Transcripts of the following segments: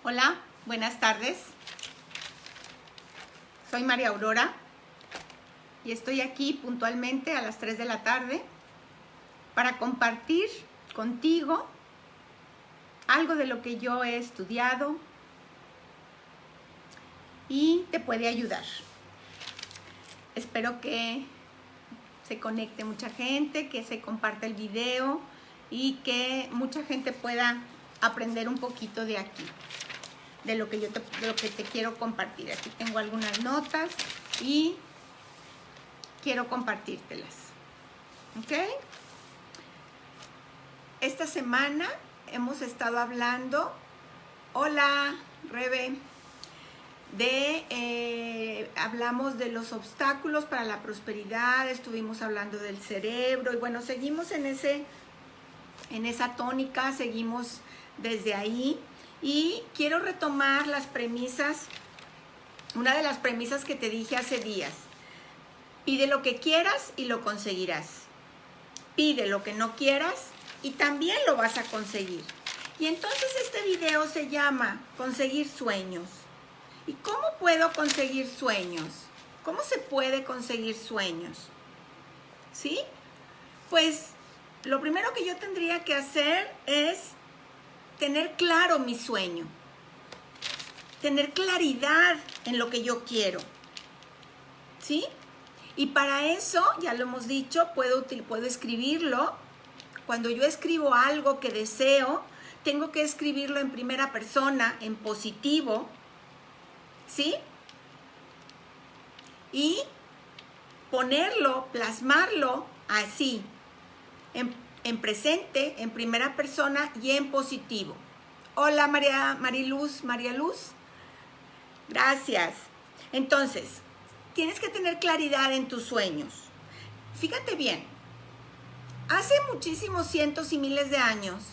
Hola, buenas tardes. Soy María Aurora y estoy aquí puntualmente a las 3 de la tarde para compartir contigo algo de lo que yo he estudiado y te puede ayudar. Espero que se conecte mucha gente, que se comparta el video y que mucha gente pueda aprender un poquito de aquí, de lo que te quiero compartir. Aquí tengo algunas notas y quiero compartírtelas. ¿Ok? Esta semana hemos estado hablando, hola Rebe, hablamos de los obstáculos para la prosperidad, estuvimos hablando del cerebro y bueno, seguimos en esa tónica, seguimos desde ahí. Y quiero retomar las premisas, una de las premisas que te dije hace días. Pide lo que quieras y lo conseguirás. Pide lo que no quieras y también lo vas a conseguir. Y entonces este video se llama Conseguir Sueños. ¿Y cómo puedo conseguir sueños? ¿Cómo se puede conseguir sueños? ¿Sí? Pues lo primero que yo tendría que hacer es tener claro mi sueño, tener claridad en lo que yo quiero, ¿sí? Y para eso, ya lo hemos dicho, puedo escribirlo. Cuando yo escribo algo que deseo, tengo que escribirlo en primera persona, en positivo, ¿sí? Y ponerlo, plasmarlo así, en presente, en primera persona y en positivo. Hola María Luz. Gracias. Entonces, tienes que tener claridad en tus sueños. Fíjate bien, hace muchísimos cientos y miles de años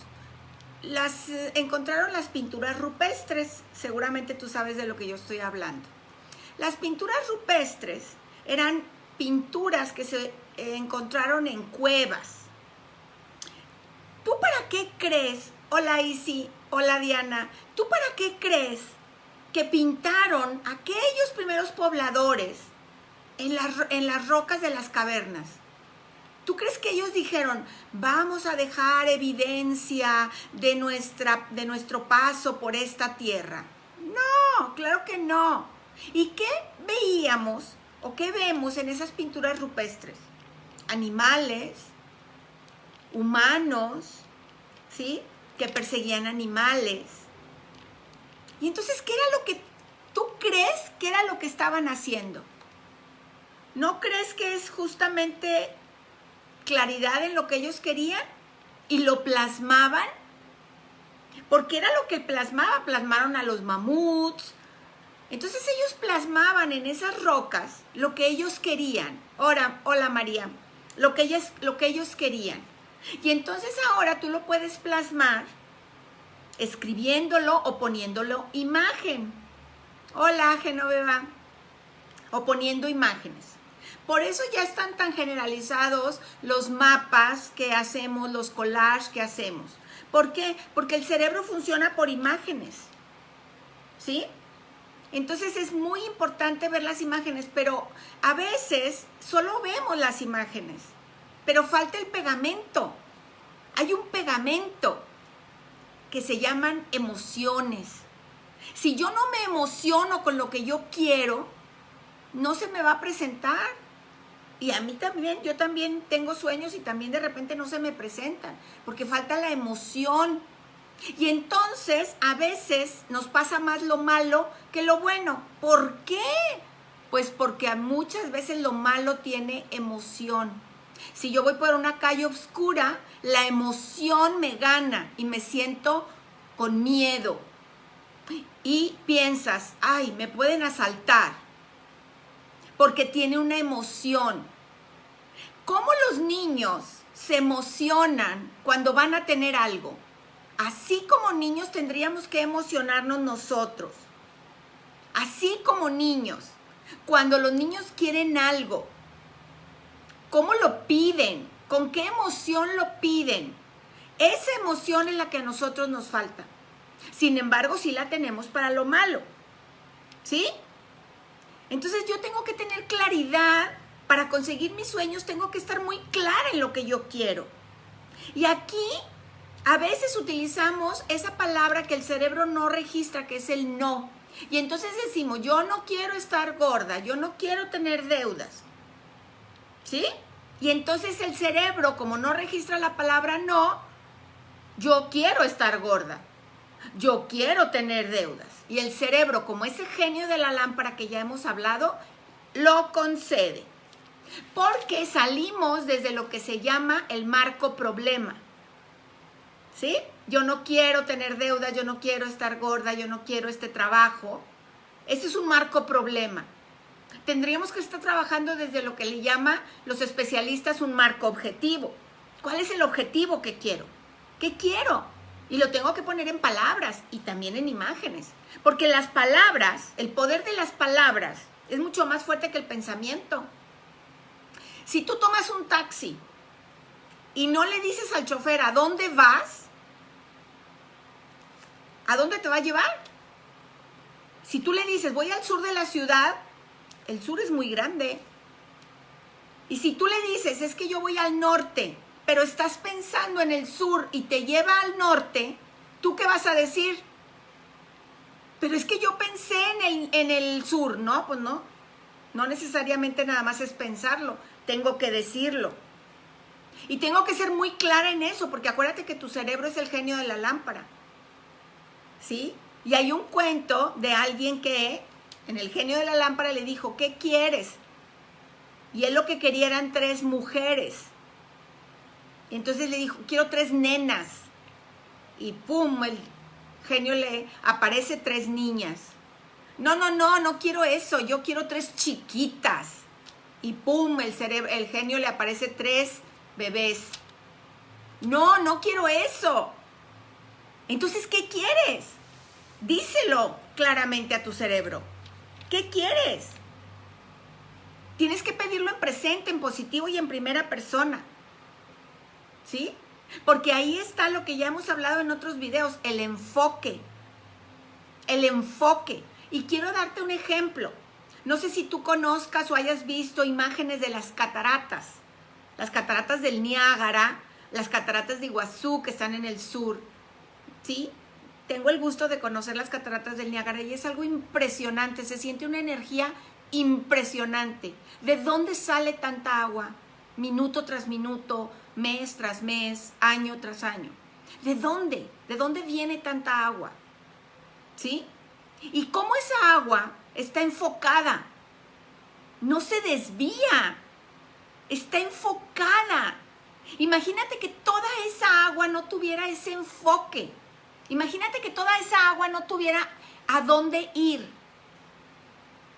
encontraron las pinturas rupestres. Seguramente tú sabes de lo que yo estoy hablando. Las pinturas rupestres eran pinturas que se encontraron en cuevas. ¿Tú para qué crees? Hola Isi, hola Diana. ¿Tú para qué crees que pintaron aquellos primeros pobladores en las rocas de las cavernas? ¿Tú crees que ellos dijeron, vamos a dejar evidencia de nuestro paso por esta tierra? No, claro que no. ¿Y qué veíamos o qué vemos en esas pinturas rupestres? Animales, humanos, ¿sí? Que perseguían animales. Y entonces, ¿qué era lo que tú crees que era lo que estaban haciendo? ¿No crees que es justamente claridad en lo que ellos querían? Y lo plasmaban. Porque era lo que plasmaron a los mamuts. Entonces ellos plasmaban en esas rocas lo que ellos querían. Hola María, lo que ellos querían. Y entonces ahora tú lo puedes plasmar escribiéndolo o poniéndolo imagen. Hola Genoveva. O poniendo imágenes. Por eso ya están tan generalizados los mapas que hacemos, los collages que hacemos. ¿Por qué? Porque el cerebro funciona por imágenes. ¿Sí? Entonces es muy importante ver las imágenes, pero a veces solo vemos las imágenes. Pero falta el pegamento. Hay un pegamento que se llaman emociones. Si yo no me emociono con lo que yo quiero, no se me va a presentar. Y a mí también, yo también tengo sueños y también de repente no se me presentan, porque falta la emoción. Y entonces a veces nos pasa más lo malo que lo bueno. ¿Por qué? Pues porque muchas veces lo malo tiene emoción. Si yo voy por una calle oscura, la emoción me gana y me siento con miedo. Y piensas, ay, me pueden asaltar, porque tiene una emoción. ¿Cómo los niños se emocionan cuando van a tener algo? Así como niños tendríamos que emocionarnos nosotros. Así como niños. Cuando los niños quieren algo, ¿cómo lo piden? ¿Con qué emoción lo piden? Esa emoción es la que a nosotros nos falta. Sin embargo, sí la tenemos para lo malo. ¿Sí? Entonces yo tengo que tener claridad. Para conseguir mis sueños tengo que estar muy clara en lo que yo quiero. Y aquí a veces utilizamos esa palabra que el cerebro no registra, que es el no. Y entonces decimos, yo no quiero estar gorda, yo no quiero tener deudas. ¿Sí? Y entonces el cerebro, como no registra la palabra no, yo quiero estar gorda, yo quiero tener deudas. Y el cerebro, como ese genio de la lámpara que ya hemos hablado, lo concede. Porque salimos desde lo que se llama el marco problema. ¿Sí? Yo no quiero tener deudas, yo no quiero estar gorda, yo no quiero este trabajo. Ese es un marco problema. Tendríamos que estar trabajando desde lo que le llama los especialistas un marco objetivo. ¿Cuál es el objetivo que quiero? ¿Qué quiero? Y lo tengo que poner en palabras y también en imágenes. Porque las palabras, el poder de las palabras es mucho más fuerte que el pensamiento. Si tú tomas un taxi y no le dices al chofer a dónde vas, ¿a dónde te va a llevar? Si tú le dices, voy al sur de la ciudad, el sur es muy grande. Y si tú le dices, es que yo voy al norte, pero estás pensando en el sur y te lleva al norte, ¿tú qué vas a decir? Pero es que yo pensé en el sur. No, pues no. No necesariamente nada más es pensarlo. Tengo que decirlo. Y tengo que ser muy clara en eso, porque acuérdate que tu cerebro es el genio de la lámpara. ¿Sí? Y hay un cuento de alguien que en el genio de la lámpara le dijo, ¿qué quieres? Y él lo que quería eran 3 mujeres. Y entonces le dijo, quiero 3 nenas. Y pum, el genio le aparece 3 niñas. No quiero eso, yo quiero 3 chiquitas. Y pum, el genio le aparece 3 bebés. No quiero eso. Entonces, ¿qué quieres? Díselo claramente a tu cerebro. ¿Qué quieres? Tienes que pedirlo en presente, en positivo y en primera persona. ¿Sí? Porque ahí está lo que ya hemos hablado en otros videos, el enfoque. El enfoque. Y quiero darte un ejemplo. No sé si tú conozcas o hayas visto imágenes de las cataratas del Niágara, las cataratas de Iguazú que están en el sur. ¿Sí? Tengo el gusto de conocer las cataratas del Niágara y es algo impresionante, se siente una energía impresionante. ¿De dónde sale tanta agua? Minuto tras minuto, mes tras mes, año tras año. ¿De dónde? ¿De dónde viene tanta agua? ¿Sí? Y cómo esa agua está enfocada. No se desvía. Está enfocada. Imagínate que toda esa agua no tuviera ese enfoque. Imagínate que toda esa agua no tuviera a dónde ir.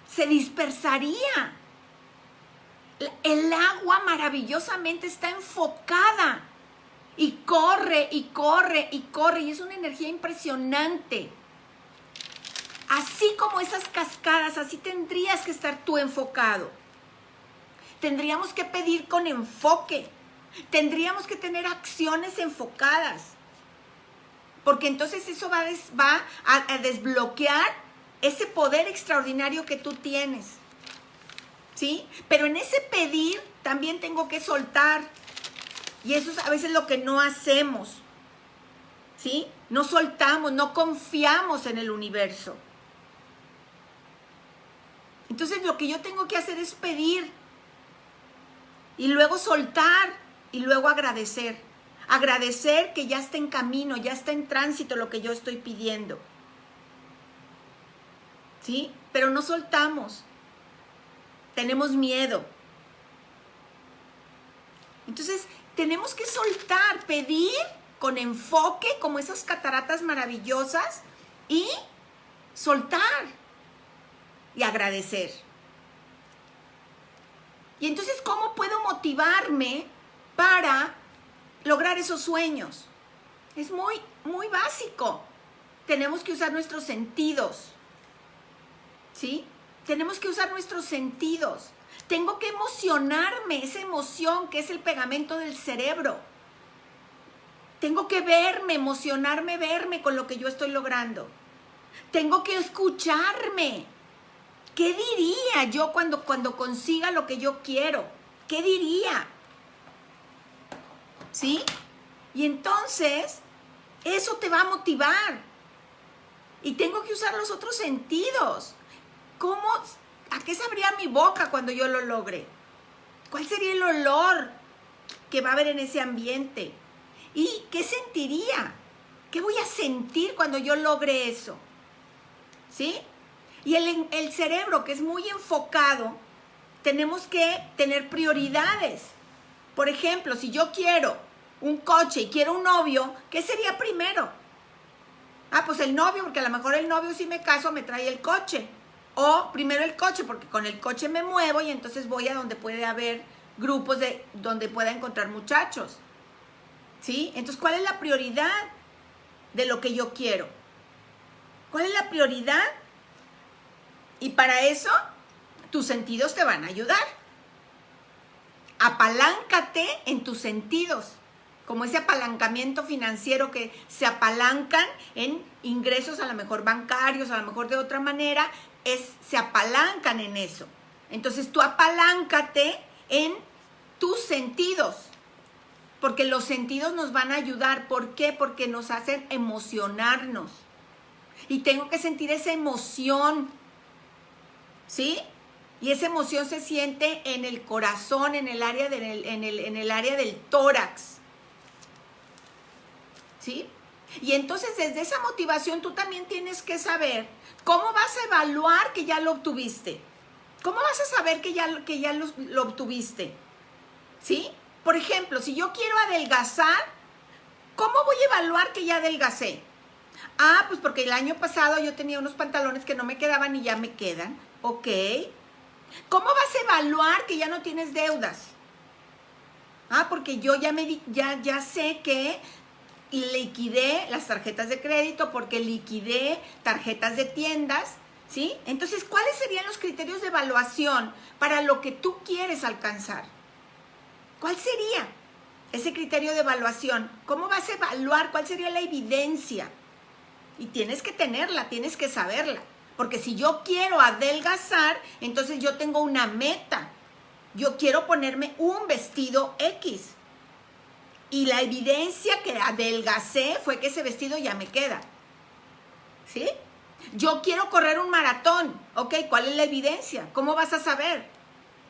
Se dispersaría. El agua maravillosamente está enfocada. Y corre, y corre, y corre. Y es una energía impresionante. Así como esas cascadas, así tendrías que estar tú enfocado. Tendríamos que pedir con enfoque. Tendríamos que tener acciones enfocadas. Porque entonces eso va a desbloquear ese poder extraordinario que tú tienes. ¿Sí? Pero en ese pedir también tengo que soltar. Y eso es a veces lo que no hacemos. ¿Sí? No soltamos, no confiamos en el universo. Entonces lo que yo tengo que hacer es pedir. Y luego soltar. Y luego agradecer. Agradecer que ya está en camino, ya está en tránsito lo que yo estoy pidiendo. ¿Sí? Pero no soltamos. Tenemos miedo. Entonces, tenemos que soltar, pedir con enfoque, como esas cataratas maravillosas, y soltar y agradecer. Y entonces, ¿cómo puedo motivarme para lograr esos sueños? Es muy, muy básico. Tenemos que usar nuestros sentidos. ¿Sí? Tenemos que usar nuestros sentidos. Tengo que emocionarme, esa emoción que es el pegamento del cerebro. Tengo que verme, emocionarme, verme con lo que yo estoy logrando. Tengo que escucharme. ¿Qué diría yo cuando consiga lo que yo quiero? ¿Qué diría? ¿Sí? Y entonces, eso te va a motivar. Y tengo que usar los otros sentidos. ¿Cómo? ¿A qué sabría mi boca cuando yo lo logre? ¿Cuál sería el olor que va a haber en ese ambiente? ¿Y qué sentiría? ¿Qué voy a sentir cuando yo logre eso? ¿Sí? Y el cerebro, que es muy enfocado, tenemos que tener prioridades. Por ejemplo, si yo quiero un coche y quiero un novio, ¿qué sería primero? Ah, pues el novio, porque a lo mejor el novio, si me caso, me trae el coche. O primero el coche, porque con el coche me muevo y entonces voy a donde puede haber grupos donde pueda encontrar muchachos. ¿Sí? Entonces, ¿cuál es la prioridad de lo que yo quiero? ¿Cuál es la prioridad? Y para eso, tus sentidos te van a ayudar. Apaláncate en tus sentidos, como ese apalancamiento financiero que se apalancan en ingresos a lo mejor bancarios, a lo mejor de otra manera, se apalancan en eso. Entonces tú apaláncate en tus sentidos, porque los sentidos nos van a ayudar. ¿Por qué? Porque nos hacen emocionarnos. Y tengo que sentir esa emoción, ¿sí? Y esa emoción se siente en el corazón, en el área del tórax, ¿sí? Y entonces desde esa motivación tú también tienes que saber cómo vas a evaluar que ya lo obtuviste. ¿Cómo vas a saber que ya lo obtuviste? ¿Sí? Por ejemplo, si yo quiero adelgazar, ¿cómo voy a evaluar que ya adelgacé? Ah, pues porque el año pasado yo tenía unos pantalones que no me quedaban y ya me quedan. Ok. ¿Cómo vas a evaluar que ya no tienes deudas? Ah, porque yo ya sé que liquidé las tarjetas de crédito, porque liquidé tarjetas de tiendas, ¿sí? Entonces, ¿cuáles serían los criterios de evaluación para lo que tú quieres alcanzar? ¿Cuál sería ese criterio de evaluación? ¿Cómo vas a evaluar? ¿Cuál sería la evidencia? Y tienes que tenerla, tienes que saberla. Porque si yo quiero adelgazar, entonces yo tengo una meta. Yo quiero ponerme un vestido X. Y la evidencia que adelgacé fue que ese vestido ya me queda. ¿Sí? Yo quiero correr un maratón. Ok, ¿cuál es la evidencia? ¿Cómo vas a saber?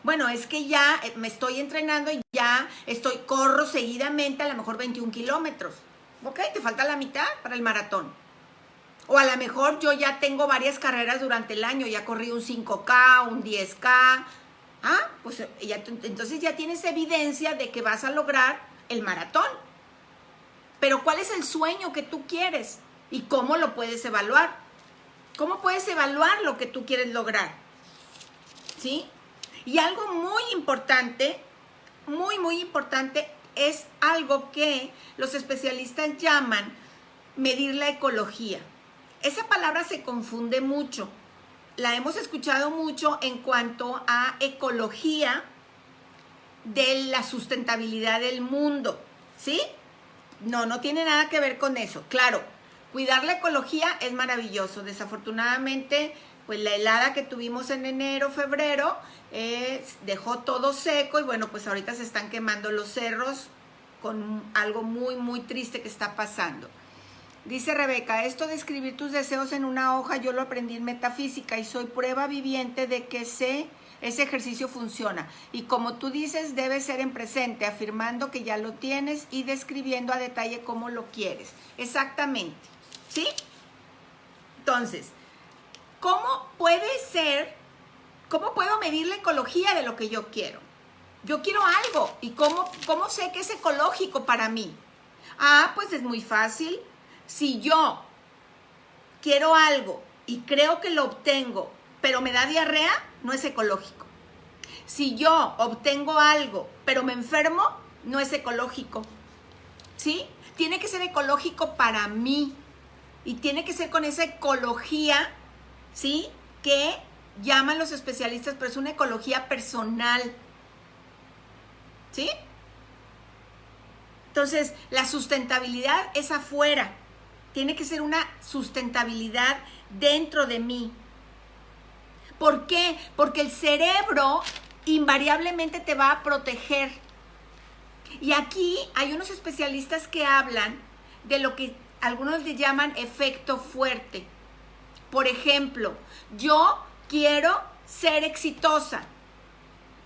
Bueno, es que ya me estoy entrenando y ya corro seguidamente a lo mejor 21 kilómetros. Ok, te falta la mitad para el maratón. O a lo mejor yo ya tengo varias carreras durante el año, ya corrí un 5K, un 10K. Ah, pues entonces ya tienes evidencia de que vas a lograr el maratón. Pero ¿cuál es el sueño que tú quieres? ¿Y cómo lo puedes evaluar? ¿Cómo puedes evaluar lo que tú quieres lograr? ¿Sí? Y algo muy importante, muy importante, es algo que los especialistas llaman medir la ecología. Esa palabra se confunde mucho. La hemos escuchado mucho en cuanto a ecología de la sustentabilidad del mundo, ¿sí? No tiene nada que ver con eso. Claro, cuidar la ecología es maravilloso. Desafortunadamente, pues la helada que tuvimos en enero, febrero, dejó todo seco y bueno, pues ahorita se están quemando los cerros con algo muy triste que está pasando. Dice Rebeca, esto de escribir tus deseos en una hoja, yo lo aprendí en metafísica y soy prueba viviente de que ese ejercicio funciona. Y como tú dices, debe ser en presente, afirmando que ya lo tienes y describiendo a detalle cómo lo quieres. Exactamente, ¿sí? Entonces, ¿cómo puedo medir la ecología de lo que yo quiero? Yo quiero algo, ¿y cómo sé que es ecológico para mí? Ah, pues es muy fácil. Si yo quiero algo y creo que lo obtengo, pero me da diarrea, no es ecológico. Si yo obtengo algo, pero me enfermo, no es ecológico. ¿Sí? Tiene que ser ecológico para mí. Y tiene que ser con esa ecología, ¿sí? Que llaman los especialistas, pero es una ecología personal. ¿Sí? Entonces, la sustentabilidad es afuera. Tiene que ser una sustentabilidad dentro de mí. ¿Por qué? Porque el cerebro invariablemente te va a proteger. Y aquí hay unos especialistas que hablan de lo que algunos le llaman efecto fuerte. Por ejemplo, yo quiero ser exitosa,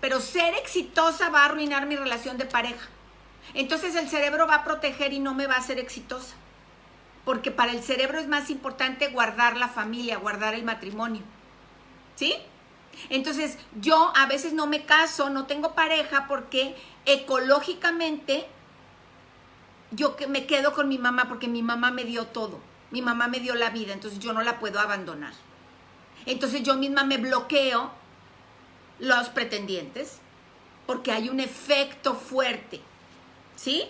pero ser exitosa va a arruinar mi relación de pareja. Entonces el cerebro va a proteger y no me va a hacer exitosa. Porque para el cerebro es más importante guardar la familia, guardar el matrimonio. ¿Sí? Entonces yo a veces no me caso, no tengo pareja porque ecológicamente yo me quedo con mi mamá porque mi mamá me dio todo. Mi mamá me dio la vida, entonces yo no la puedo abandonar. Entonces yo misma me bloqueo los pretendientes porque hay un efecto fuerte. ¿Sí?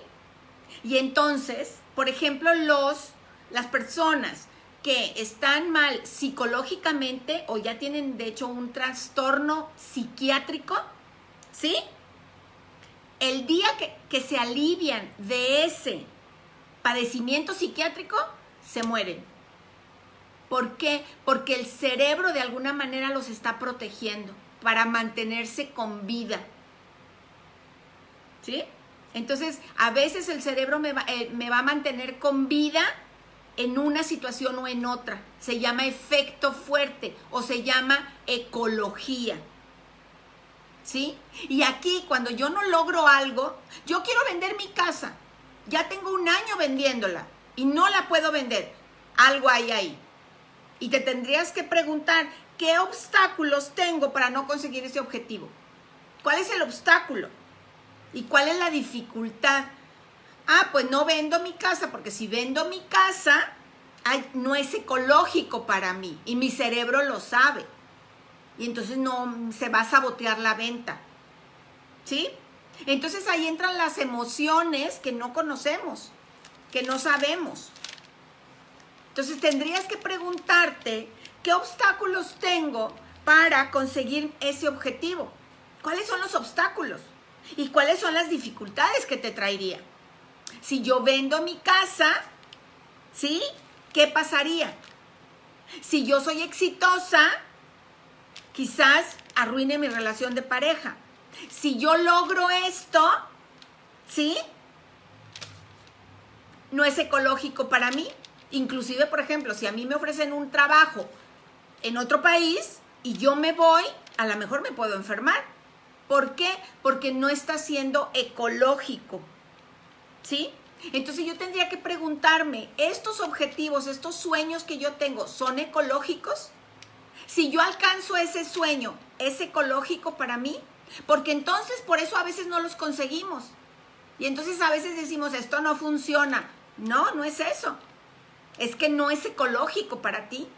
Y entonces, por ejemplo, las personas que están mal psicológicamente o ya tienen de hecho un trastorno psiquiátrico, ¿sí? El día que se alivian de ese padecimiento psiquiátrico, se mueren. ¿Por qué? Porque el cerebro de alguna manera los está protegiendo para mantenerse con vida. ¿Sí? Entonces, a veces el cerebro me va a mantener con vida en una situación o en otra. Se llama efecto fuerte o se llama ecología. ¿Sí? Y aquí, cuando yo no logro algo, yo quiero vender mi casa. Ya tengo un año vendiéndola y no la puedo vender. Algo hay ahí. Y te tendrías que preguntar, ¿qué obstáculos tengo para no conseguir ese objetivo? ¿Cuál es el obstáculo? ¿Y cuál es la dificultad? Ah, pues no vendo mi casa, porque si vendo mi casa, no es ecológico para mí. Y mi cerebro lo sabe. Y entonces no se va a sabotear la venta. ¿Sí? Entonces ahí entran las emociones que no conocemos, que no sabemos. Entonces tendrías que preguntarte, ¿qué obstáculos tengo para conseguir ese objetivo? ¿Cuáles son los obstáculos? ¿Y cuáles son las dificultades que te traería? Si yo vendo mi casa, ¿sí? ¿Qué pasaría? Si yo soy exitosa, quizás arruine mi relación de pareja. Si yo logro esto, ¿sí? No es ecológico para mí. Inclusive, por ejemplo, si a mí me ofrecen un trabajo en otro país y yo me voy, a lo mejor me puedo enfermar. ¿Por qué? Porque no está siendo ecológico. ¿Sí? Entonces yo tendría que preguntarme, ¿estos objetivos, estos sueños que yo tengo, son ecológicos? Si yo alcanzo ese sueño, ¿es ecológico para mí? Porque entonces por eso a veces no los conseguimos. Y entonces a veces decimos, esto no funciona. No, no es eso. Es que no es ecológico para ti.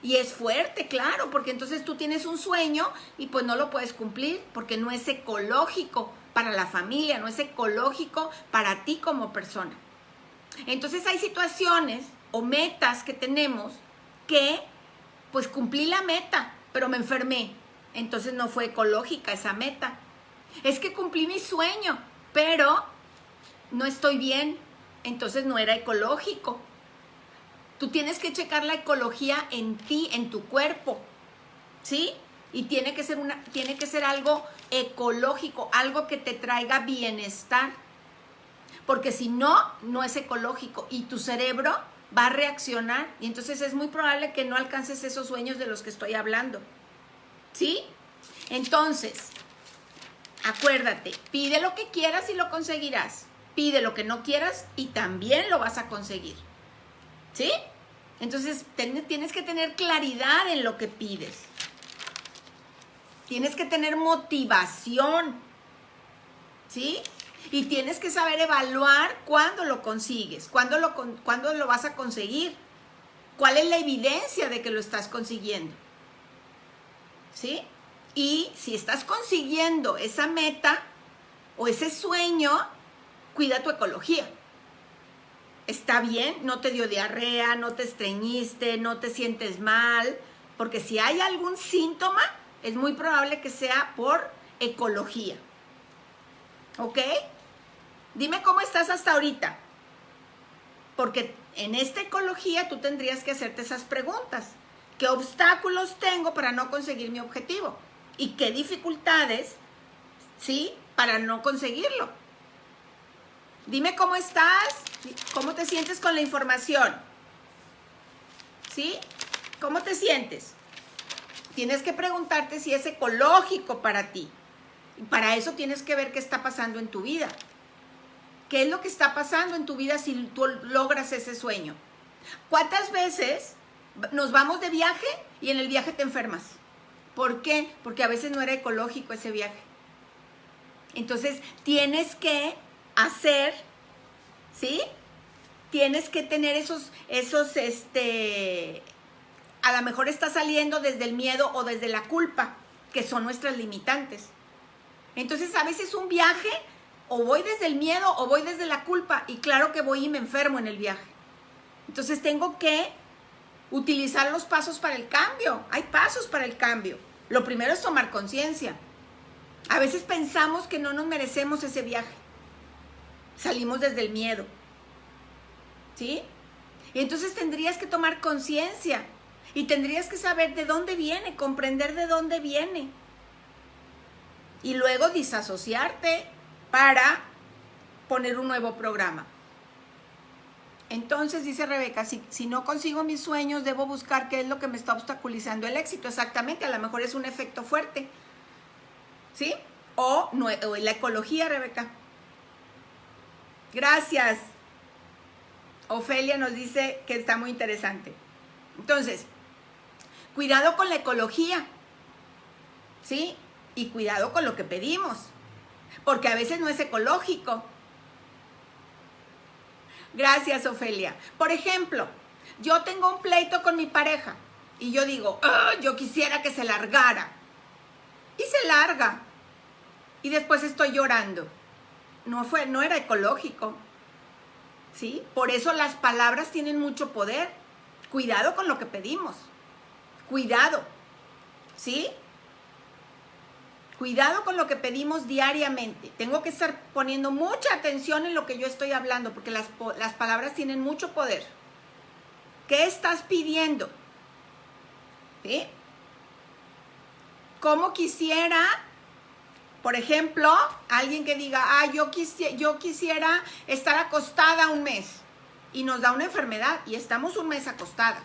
Y es fuerte, claro, porque entonces tú tienes un sueño y pues no lo puedes cumplir porque no es ecológico para la familia, no es ecológico para ti como persona. Entonces hay situaciones o metas que tenemos que pues cumplí la meta, pero me enfermé. Entonces no fue ecológica esa meta. Es que cumplí mi sueño, pero no estoy bien, entonces no era ecológico. Tú tienes que checar la ecología en ti, en tu cuerpo, ¿sí? Y tiene que ser algo ecológico, algo que te traiga bienestar. Porque si no, no es ecológico y tu cerebro va a reaccionar y entonces es muy probable que no alcances esos sueños de los que estoy hablando, ¿sí? Entonces, acuérdate, pide lo que quieras y lo conseguirás. Pide lo que no quieras y también lo vas a conseguir. ¿Sí? Entonces tienes que tener claridad en lo que pides. Tienes que tener motivación. ¿Sí? Y tienes que saber evaluar cuándo lo consigues, cuándo lo vas a conseguir. ¿Cuál es la evidencia de que lo estás consiguiendo? ¿Sí? Y si estás consiguiendo esa meta o ese sueño, cuida tu ecología. Está bien, no te dio diarrea, no te estreñiste, no te sientes mal, porque si hay algún síntoma, es muy probable que sea por ecología. ¿Ok? Dime cómo estás hasta ahorita. Porque en esta ecología tú tendrías que hacerte esas preguntas. ¿Qué obstáculos tengo para no conseguir mi objetivo? ¿Y qué dificultades, sí, para no conseguirlo? Dime cómo estás, cómo te sientes con la información. ¿Sí? ¿Cómo te sientes? Tienes que preguntarte si es ecológico para ti. Y para eso tienes que ver qué está pasando en tu vida. ¿Qué es lo que está pasando en tu vida si tú logras ese sueño? ¿Cuántas veces nos vamos de viaje y en el viaje te enfermas? ¿Por qué? Porque a veces no era ecológico ese viaje. Entonces, tienes que hacer, ¿sí? Tienes que tener a lo mejor está saliendo desde el miedo o desde la culpa, que son nuestras limitantes. Entonces, a veces un viaje, o voy desde el miedo o voy desde la culpa, y claro que voy y me enfermo en el viaje. Entonces, tengo que utilizar los pasos para el cambio. Hay pasos para el cambio. Lo primero es tomar conciencia. A veces pensamos que no nos merecemos ese viaje. Salimos desde el miedo. ¿Sí? Y entonces tendrías que tomar conciencia. Y tendrías que saber de dónde viene, comprender de dónde viene. Y luego disasociarte para poner un nuevo programa. Entonces, dice Rebeca, si no consigo mis sueños, debo buscar qué es lo que me está obstaculizando el éxito. Exactamente, a lo mejor es un efecto fuerte. ¿Sí? O la ecología, Rebeca. Gracias. Ofelia nos dice que está muy interesante. Entonces, cuidado con la ecología. ¿Sí? Y cuidado con lo que pedimos. Porque a veces no es ecológico. Gracias, Ofelia. Por ejemplo, yo tengo un pleito con mi pareja y yo digo, yo quisiera que se largara. Y se larga. Y después estoy llorando. No era ecológico. ¿Sí? Por eso las palabras tienen mucho poder. Cuidado con lo que pedimos. Cuidado. ¿Sí? Cuidado con lo que pedimos diariamente. Tengo que estar poniendo mucha atención en lo que yo estoy hablando, porque las palabras tienen mucho poder. ¿Qué estás pidiendo? ¿Sí? ¿Cómo quisiera, por ejemplo, alguien que diga, yo quisiera estar acostada un mes, y nos da una enfermedad y estamos un mes acostadas?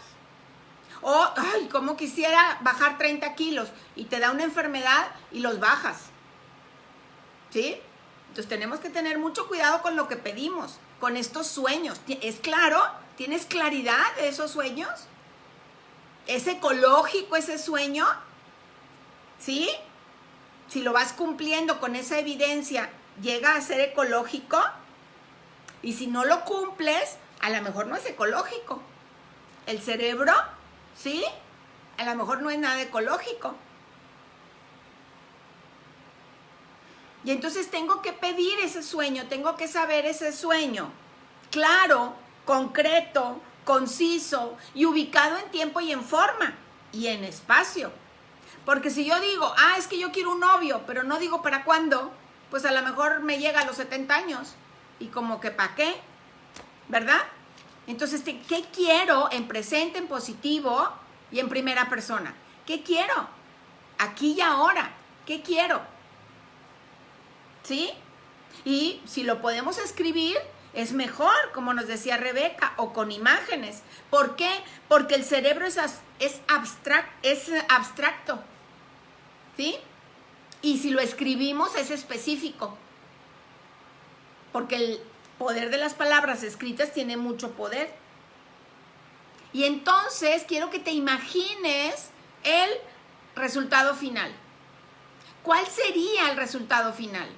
O, cómo quisiera bajar 30 kilos y te da una enfermedad y los bajas. ¿Sí? Entonces tenemos que tener mucho cuidado con lo que pedimos, con estos sueños. ¿Es claro? ¿Tienes claridad de esos sueños? ¿Es ecológico ese sueño? ¿Sí? Si lo vas cumpliendo con esa evidencia, ¿llega a ser ecológico? Y si no lo cumples, a lo mejor no es ecológico. El cerebro, ¿sí? A lo mejor no es nada ecológico. Y entonces tengo que pedir ese sueño, tengo que saber ese sueño. Claro, concreto, conciso y ubicado en tiempo y en forma y en espacio. Porque si yo digo, es que yo quiero un novio, pero no digo para cuándo, pues a lo mejor me llega a los 70 años. Y como que ¿para qué? ¿Verdad? Entonces, ¿qué quiero en presente, en positivo y en primera persona? ¿Qué quiero? Aquí y ahora. ¿Qué quiero? ¿Sí? Y si lo podemos escribir, es mejor, como nos decía Rebeca, o con imágenes. ¿Por qué? Porque el cerebro es abstracto. ¿Sí? Y si lo escribimos, es específico. Porque el poder de las palabras escritas tiene mucho poder. Y entonces quiero que te imagines el resultado final. ¿Cuál sería el resultado final?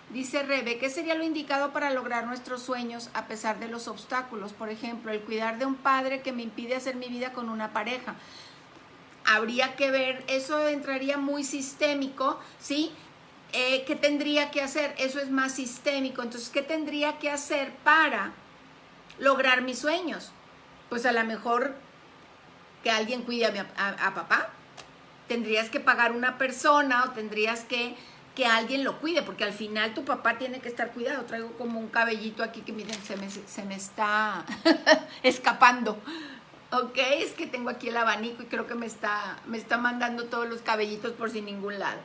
Dice Rebe, ¿qué sería lo indicado para lograr nuestros sueños a pesar de los obstáculos? Por ejemplo, el cuidar de un padre que me impide hacer mi vida con una pareja. Habría que ver, eso entraría muy sistémico, ¿sí? ¿Qué tendría que hacer? Eso es más sistémico. Entonces, ¿qué tendría que hacer para lograr mis sueños? Pues a lo mejor que alguien cuide a papá. Tendrías que pagar una persona o tendrías que que alguien lo cuide, porque al final tu papá tiene que estar cuidado. Traigo como un cabellito aquí que miren, se me está escapando. Ok, es que tengo aquí el abanico y creo que me está mandando todos los cabellitos por sin ningún lado.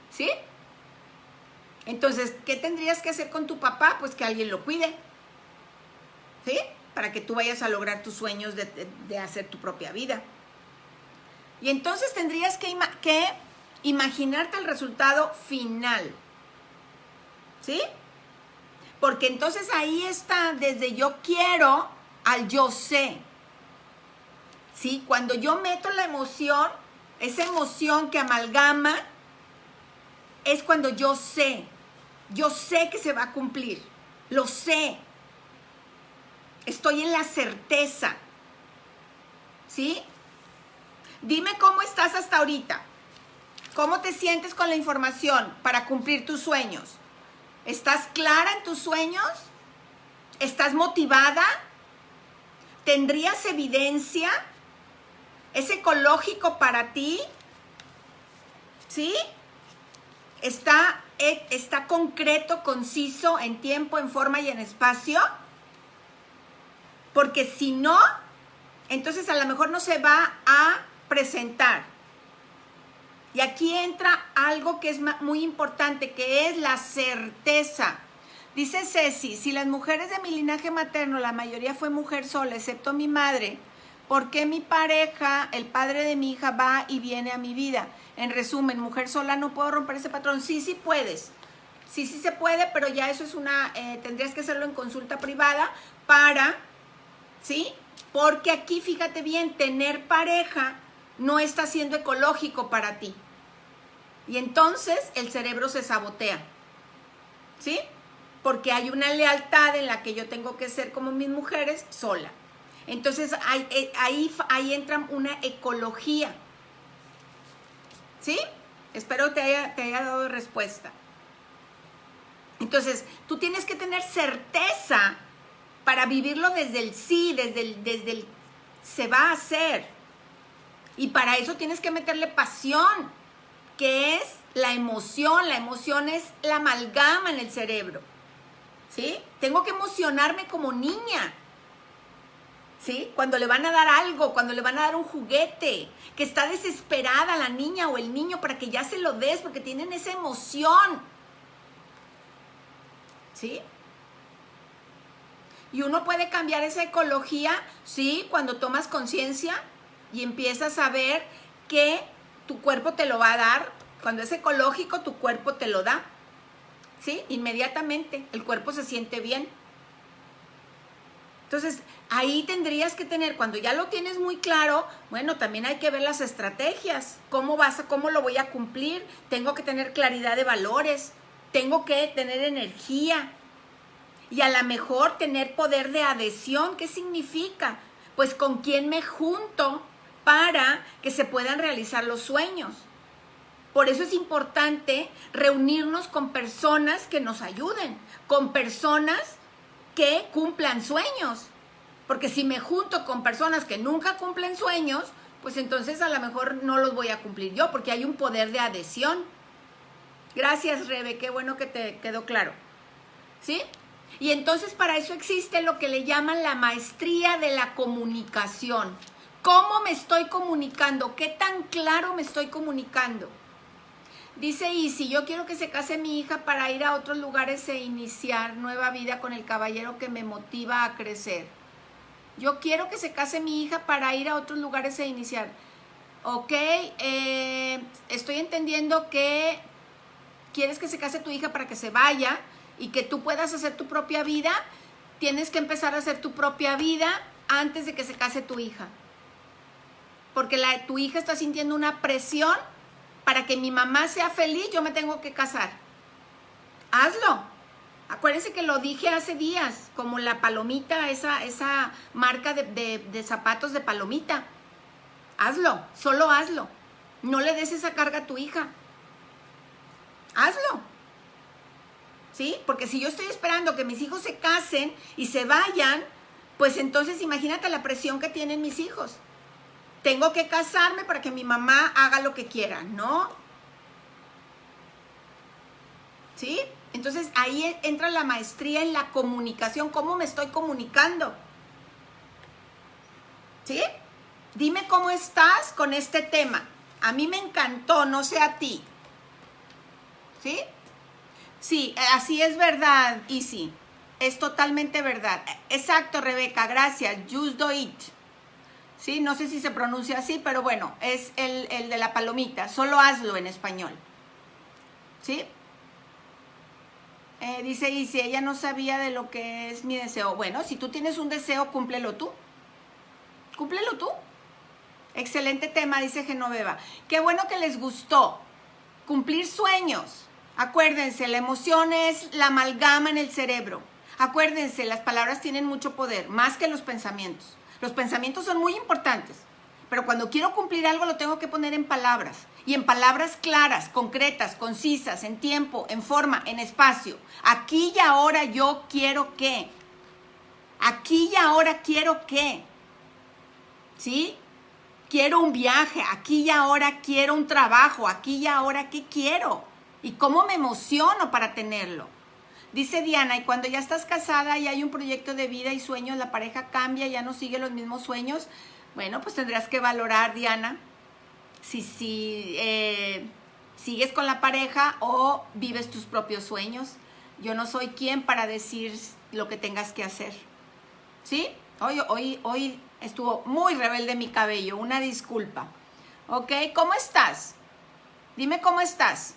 ¿Sí? Entonces, ¿qué tendrías que hacer con tu papá? Pues que alguien lo cuide. ¿Sí? Para que tú vayas a lograr tus sueños de hacer tu propia vida. Y entonces tendrías que imaginarte el resultado final. ¿Sí? Porque entonces ahí está desde yo quiero al yo sé. ¿Sí? Cuando yo meto la emoción, esa emoción que amalgama, es cuando yo sé que se va a cumplir, lo sé, estoy en la certeza, ¿sí? Dime cómo estás hasta ahorita, cómo te sientes con la información para cumplir tus sueños. ¿Estás clara en tus sueños? ¿Estás motivada? ¿Tendrías evidencia? ¿Es ecológico para ti? ¿Sí? ¿Está concreto, conciso, en tiempo, en forma y en espacio? Porque si no, entonces a lo mejor no se va a presentar. Y aquí entra algo que es muy importante, que es la certeza. Dice Ceci, si las mujeres de mi linaje materno, la mayoría fue mujer sola, excepto mi madre, ¿por qué mi pareja, el padre de mi hija, va y viene a mi vida? En resumen, mujer sola, no puedo romper ese patrón. Sí, sí puedes. Sí, sí se puede, pero ya eso es tendrías que hacerlo en consulta privada ¿sí? Porque aquí, fíjate bien, tener pareja no está siendo ecológico para ti. Y entonces el cerebro se sabotea. ¿Sí? Porque hay una lealtad en la que yo tengo que ser como mis mujeres sola. Entonces ahí entra una ecología. ¿Sí? Espero te haya dado respuesta. Entonces, tú tienes que tener certeza para vivirlo desde el sí, desde el se va a hacer. Y para eso tienes que meterle pasión, que es la emoción. La emoción es la amalgama en el cerebro. ¿Sí? Tengo que emocionarme como niña. ¿Sí? Cuando le van a dar algo, cuando le van a dar un juguete, que está desesperada la niña o el niño para que ya se lo des, porque tienen esa emoción. ¿Sí? Y uno puede cambiar esa ecología, ¿sí? Cuando tomas conciencia y empiezas a ver que tu cuerpo te lo va a dar. Cuando es ecológico, tu cuerpo te lo da. ¿Sí? Inmediatamente el cuerpo se siente bien. Entonces, ahí tendrías que tener, cuando ya lo tienes muy claro, bueno, también hay que ver las estrategias. ¿Cómo lo voy a cumplir? Tengo que tener claridad de valores. Tengo que tener energía. Y a lo mejor tener poder de adhesión. ¿Qué significa? Pues con quién me junto para que se puedan realizar los sueños. Por eso es importante reunirnos con personas que nos ayuden, con personas que cumplan sueños. Porque si me junto con personas que nunca cumplen sueños, pues entonces a lo mejor no los voy a cumplir yo, porque hay un poder de adhesión. Gracias, Rebe, qué bueno que te quedó claro. ¿Sí? Y entonces para eso existe lo que le llaman la maestría de la comunicación. ¿Cómo me estoy comunicando? ¿Qué tan claro me estoy comunicando? Dice Isi, yo quiero que se case mi hija para ir a otros lugares e iniciar nueva vida con el caballero que me motiva a crecer. Yo quiero que se case mi hija para ir a otros lugares e iniciar. Ok, estoy entendiendo que quieres que se case tu hija para que se vaya y que tú puedas hacer tu propia vida. Tienes que empezar a hacer tu propia vida antes de que se case tu hija. Porque tu hija está sintiendo una presión. Para que mi mamá sea feliz, yo me tengo que casar. Hazlo. Acuérdense que lo dije hace días, como la palomita, esa marca de zapatos de palomita. Hazlo, solo hazlo. No le des esa carga a tu hija. Hazlo. ¿Sí? Porque si yo estoy esperando que mis hijos se casen y se vayan, pues entonces imagínate la presión que tienen mis hijos. Tengo que casarme para que mi mamá haga lo que quiera, ¿no? ¿sí? Entonces ahí entra la maestría en la comunicación, cómo me estoy comunicando, ¿sí? Dime cómo estás con este tema. A mí me encantó, no sé a ti, ¿sí? Sí, así es verdad, Isi. Es totalmente verdad. Exacto, Rebeca, gracias. Just do it. Sí, no sé si se pronuncia así, pero bueno, es el de la palomita. Solo hazlo en español. ¿Sí? Dice Isi, ella no sabía de lo que es mi deseo. Bueno, si tú tienes un deseo, cúmplelo tú. Cúmplelo tú. Excelente tema, dice Genoveva. Qué bueno que les gustó. Cumplir sueños. Acuérdense, la emoción es la amalgama en el cerebro. Acuérdense, las palabras tienen mucho poder, más que los pensamientos. Los pensamientos son muy importantes, pero cuando quiero cumplir algo lo tengo que poner en palabras. Y en palabras claras, concretas, concisas, en tiempo, en forma, en espacio. Aquí y ahora yo quiero qué. Aquí y ahora quiero qué. ¿Sí? Quiero un viaje, aquí y ahora quiero un trabajo, aquí y ahora qué quiero. ¿Y cómo me emociono para tenerlo? Dice Diana, y cuando ya estás casada y hay un proyecto de vida y sueños, la pareja cambia, ya no sigue los mismos sueños. Bueno, pues tendrás que valorar, Diana, si sigues con la pareja o vives tus propios sueños. Yo no soy quien para decir lo que tengas que hacer. ¿Sí? Hoy estuvo muy rebelde mi cabello, una disculpa. ¿Ok? ¿Cómo estás? Dime cómo estás.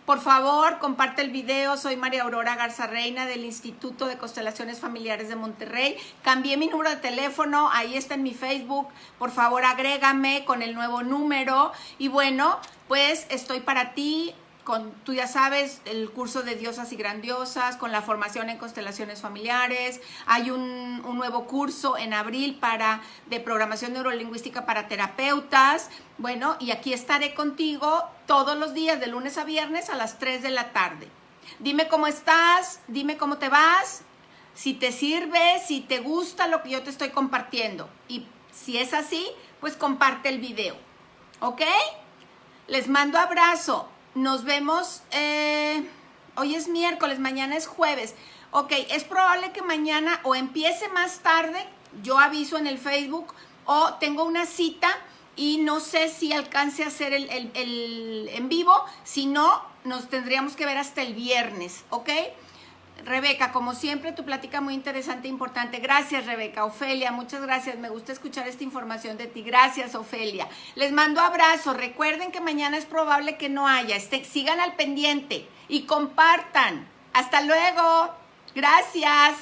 Por favor, comparte el video. Soy María Aurora Garza Reina del Instituto de Constelaciones Familiares de Monterrey. Cambié mi número de teléfono, ahí está en mi Facebook. Por favor, agrégame con el nuevo número. Y bueno, pues estoy para ti. Tú ya sabes, el curso de Diosas y Grandiosas, con la formación en constelaciones familiares. Hay un nuevo curso en abril de programación neurolingüística para terapeutas. Bueno, y aquí estaré contigo todos los días, de lunes a viernes a las 3 de la tarde. Dime cómo estás, dime cómo te vas, si te sirve, si te gusta lo que yo te estoy compartiendo. Y si es así, pues comparte el video. ¿Ok? Les mando abrazo. Nos vemos, hoy es miércoles, mañana es jueves. Ok, es probable que mañana o empiece más tarde, yo aviso en el Facebook, o tengo una cita y no sé si alcance a hacer el en vivo. Si no, nos tendríamos que ver hasta el viernes, ¿ok? Rebeca, como siempre, tu plática muy interesante e importante. Gracias, Rebeca. Ofelia, muchas gracias. Me gusta escuchar esta información de ti. Gracias, Ofelia. Les mando abrazos. Recuerden que mañana es probable que no haya. Sigan al pendiente y compartan. Hasta luego. Gracias.